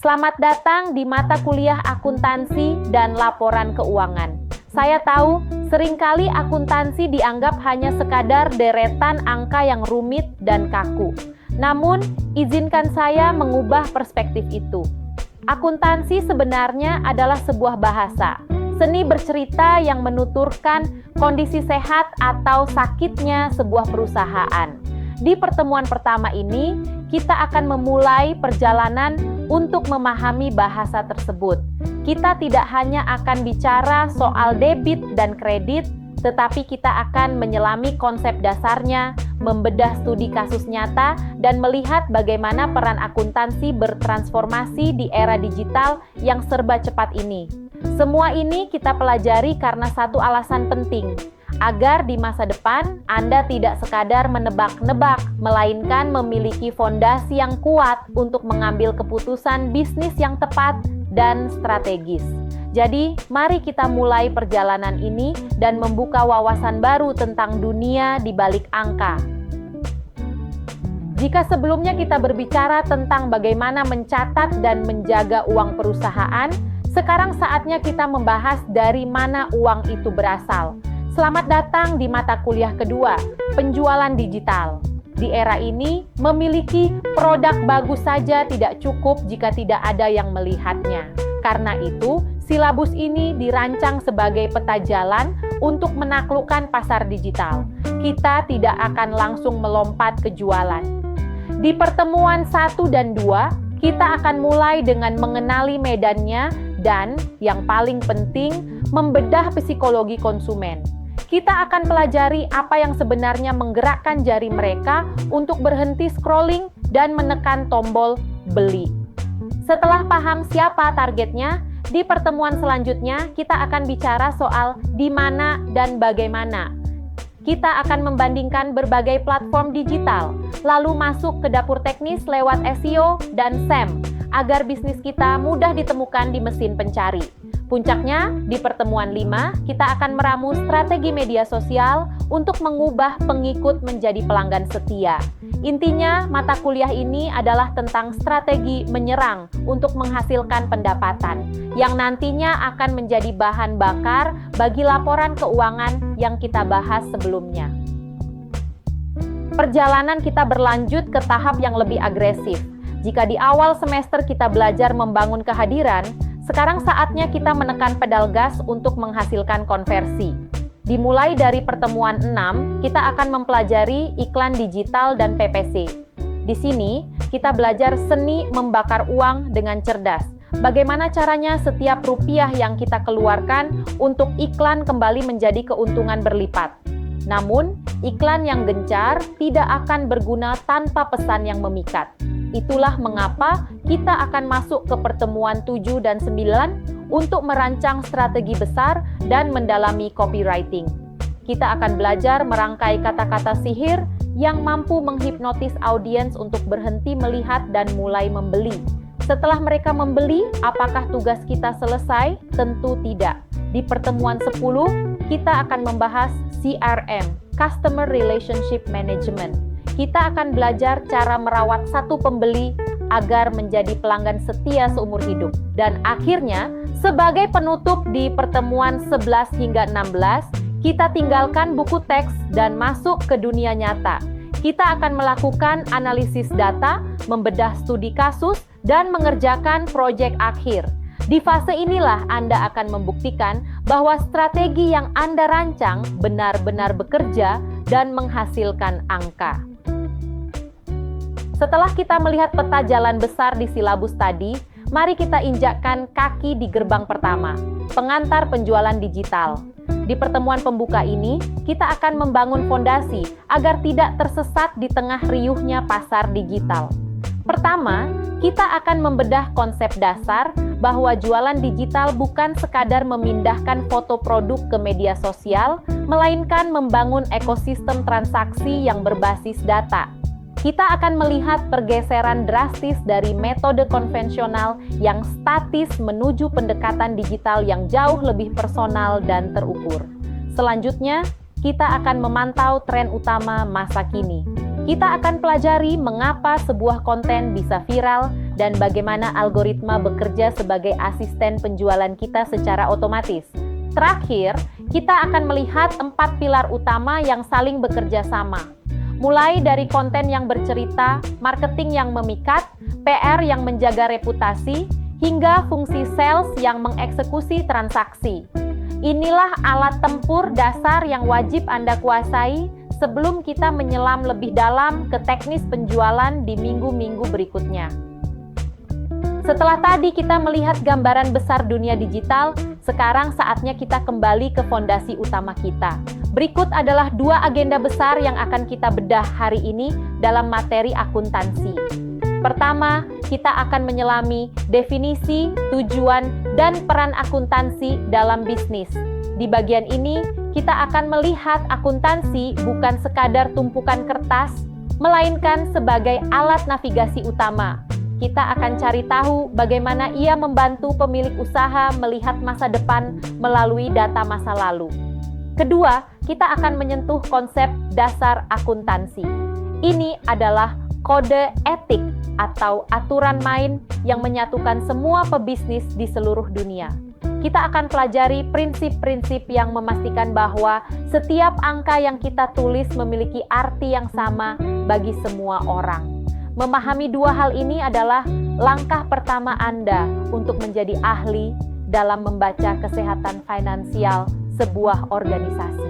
Selamat datang di mata kuliah akuntansi dan laporan keuangan. Saya tahu seringkali akuntansi dianggap hanya sekadar deretan angka yang rumit dan kaku. Namun, izinkan saya mengubah perspektif itu. Akuntansi sebenarnya adalah sebuah bahasa, seni bercerita yang menuturkan kondisi sehat atau sakitnya sebuah perusahaan. Di pertemuan pertama ini, kita akan memulai perjalanan untuk memahami bahasa tersebut. Kita tidak hanya akan bicara soal debit dan kredit, tetapi kita akan menyelami konsep dasarnya, membedah studi kasus nyata, dan melihat bagaimana peran akuntansi bertransformasi di era digital yang serba cepat ini. Semua ini kita pelajari karena satu alasan penting, agar di masa depan Anda tidak sekadar menebak-nebak, melainkan memiliki fondasi yang kuat untuk mengambil keputusan bisnis yang tepat dan strategis. Jadi, mari kita mulai perjalanan ini dan membuka wawasan baru tentang dunia di balik angka. Jika sebelumnya kita berbicara tentang bagaimana mencatat dan menjaga uang perusahaan, sekarang saatnya kita membahas dari mana uang itu berasal. Selamat datang di mata kuliah kedua, penjualan digital. Di era ini, memiliki produk bagus saja tidak cukup jika tidak ada yang melihatnya. Karena itu, silabus ini dirancang sebagai peta jalan untuk menaklukkan pasar digital. Kita tidak akan langsung melompat ke jualan. Di pertemuan 1 dan 2, kita akan mulai dengan mengenali medannya dan, yang paling penting, membedah psikologi konsumen. Kita akan pelajari apa yang sebenarnya menggerakkan jari mereka untuk berhenti scrolling dan menekan tombol beli. Setelah paham siapa targetnya, di pertemuan selanjutnya kita akan bicara soal di mana dan bagaimana. Kita akan membandingkan berbagai platform digital, lalu masuk ke dapur teknis lewat SEO dan SEM, agar bisnis kita mudah ditemukan di mesin pencari. Puncaknya, di pertemuan 5, kita akan meramu strategi media sosial untuk mengubah pengikut menjadi pelanggan setia. Intinya, mata kuliah ini adalah tentang strategi menyerang untuk menghasilkan pendapatan, yang nantinya akan menjadi bahan bakar bagi laporan keuangan yang kita bahas sebelumnya. Perjalanan kita berlanjut ke tahap yang lebih agresif. Jika di awal semester kita belajar membangun kehadiran, sekarang saatnya kita menekan pedal gas untuk menghasilkan konversi. Dimulai dari pertemuan 6, kita akan mempelajari iklan digital dan PPC. Di sini, kita belajar seni membakar uang dengan cerdas. Bagaimana caranya setiap rupiah yang kita keluarkan untuk iklan kembali menjadi keuntungan berlipat. Namun, iklan yang gencar tidak akan berguna tanpa pesan yang memikat. Itulah mengapa kita akan masuk ke pertemuan 7 dan 9 untuk merancang strategi besar dan mendalami copywriting. Kita akan belajar merangkai kata-kata sihir yang mampu menghipnotis audiens untuk berhenti melihat dan mulai membeli. Setelah mereka membeli, apakah tugas kita selesai? Tentu tidak. Di pertemuan 10, kita akan membahas CRM, Customer Relationship Management. Kita akan belajar cara merawat satu pembeli agar menjadi pelanggan setia seumur hidup. Dan akhirnya, sebagai penutup di pertemuan 11 hingga 16, kita tinggalkan buku teks dan masuk ke dunia nyata. Kita akan melakukan analisis data, membedah studi kasus, dan mengerjakan proyek akhir. Di fase inilah Anda akan membuktikan bahwa strategi yang Anda rancang benar-benar bekerja dan menghasilkan angka. Setelah kita melihat peta jalan besar di silabus tadi, mari kita injakkan kaki di gerbang pertama, pengantar penjualan digital. Di pertemuan pembuka ini, kita akan membangun fondasi agar tidak tersesat di tengah riuhnya pasar digital. Pertama, kita akan membedah konsep dasar bahwa jualan digital bukan sekadar memindahkan foto produk ke media sosial, melainkan membangun ekosistem transaksi yang berbasis data. Kita akan melihat pergeseran drastis dari metode konvensional yang statis menuju pendekatan digital yang jauh lebih personal dan terukur. Selanjutnya, kita akan memantau tren utama masa kini. Kita akan pelajari mengapa sebuah konten bisa viral dan bagaimana algoritma bekerja sebagai asisten penjualan kita secara otomatis. Terakhir, kita akan melihat 4 pilar utama yang saling bekerja sama. Mulai dari konten yang bercerita, marketing yang memikat, PR yang menjaga reputasi, hingga fungsi sales yang mengeksekusi transaksi. Inilah alat tempur dasar yang wajib Anda kuasai sebelum kita menyelam lebih dalam ke teknis penjualan di minggu-minggu berikutnya. Setelah tadi kita melihat gambaran besar dunia digital, sekarang saatnya kita kembali ke fondasi utama kita. Berikut adalah 2 agenda besar yang akan kita bedah hari ini dalam materi akuntansi. Pertama, kita akan menyelami definisi, tujuan, dan peran akuntansi dalam bisnis. Di bagian ini, kita akan melihat akuntansi bukan sekadar tumpukan kertas, melainkan sebagai alat navigasi utama. Kita akan cari tahu bagaimana ia membantu pemilik usaha melihat masa depan melalui data masa lalu. Kedua, kita akan menyentuh konsep dasar akuntansi. Ini adalah kode etik atau aturan main yang menyatukan semua pebisnis di seluruh dunia. Kita akan pelajari prinsip-prinsip yang memastikan bahwa setiap angka yang kita tulis memiliki arti yang sama bagi semua orang. Memahami 2 hal ini adalah langkah pertama Anda untuk menjadi ahli dalam membaca kesehatan finansial sebuah organisasi.